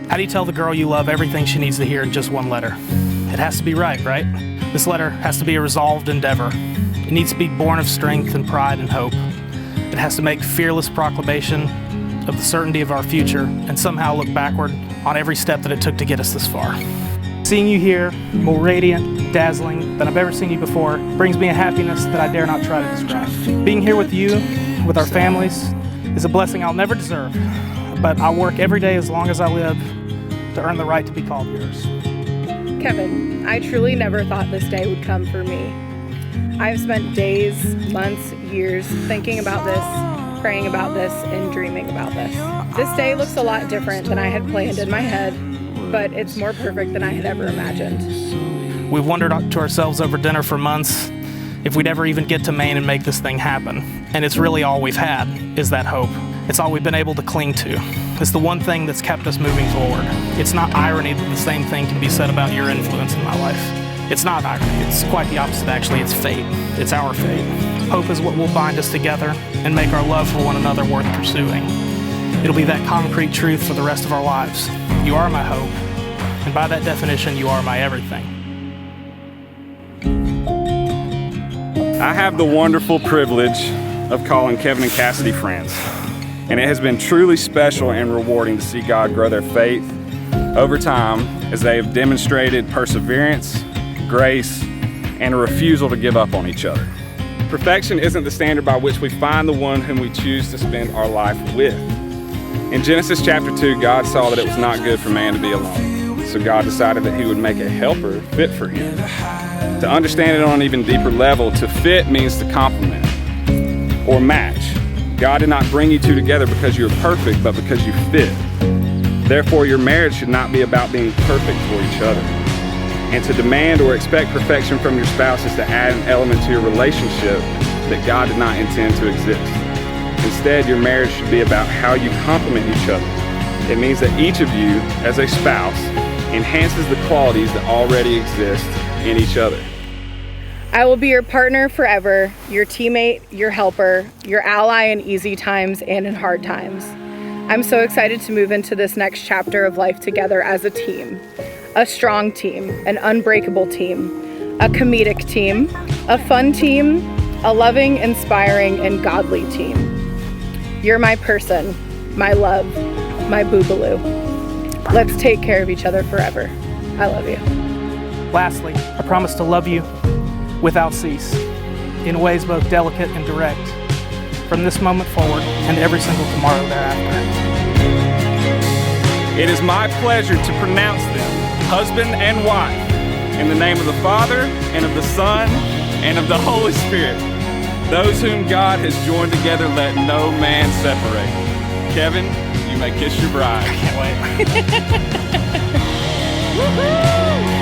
How do you tell the girl you love everything she needs to hear in just one letter? It has to be right? This letter has to be a resolved endeavor. It needs to be born of strength and pride and hope. It has to make fearless proclamation of the certainty of our future and somehow look backward on every step that it took to get us this far. Seeing you here, more radiant, dazzling than I've ever seen you before, brings me a happiness that I dare not try to describe. Being here with you, with our families, is a blessing I'll never deserve, but I'll work every day as long as I live to earn the right to be called yours. Kevin, I truly never thought this day would come for me. I've spent days, months, years thinking about this, praying about this, and dreaming about this. This day looks a lot different than I had planned in my head, but it's more perfect than I had ever imagined. We've wondered to ourselves over dinner for months if we'd ever even get to Maine and make this thing happen. And it's really all we've had, is that hope. It's all we've been able to cling to. It's the one thing that's kept us moving forward. It's not irony that the same thing can be said about your influence in my life. It's not irony, it's quite the opposite actually, it's fate. It's our fate. Hope is what will bind us together and make our love for one another worth pursuing. It'll be that concrete truth for the rest of our lives. You are my hope, and by that definition, you are my everything. I have the wonderful privilege of calling Kevin and Cassidy friends. And it has been truly special and rewarding to see God grow their faith over time as they have demonstrated perseverance, grace, and a refusal to give up on each other. Perfection isn't the standard by which we find the one whom we choose to spend our life with. In Genesis chapter 2, God saw that it was not good for man to be alone. So God decided that he would make a helper fit for him. To understand it on an even deeper level, to fit means to complement or match. God did not bring you two together because you're perfect, but because you fit. Therefore, your marriage should not be about being perfect for each other. And to demand or expect perfection from your spouse is to add an element to your relationship that God did not intend to exist. Instead, your marriage should be about how you complement each other. It means that each of you, as a spouse, enhances the qualities that already exist in each other. I will be your partner forever, your teammate, your helper, your ally in easy times and in hard times. I'm so excited to move into this next chapter of life together as a team. A strong team, an unbreakable team, a comedic team, a fun team, a loving, inspiring, and godly team. You're my person, my love, my boogaloo. Let's take care of each other forever. I love you. Lastly, I promise to love you without cease, in ways both delicate and direct, from this moment forward and every single tomorrow thereafter. It is my pleasure to pronounce them husband and wife in the name of the Father and of the Son and of the Holy Spirit. Those whom God has joined together, let no man separate. Kevin, you may kiss your bride. I can't wait. Woohoo!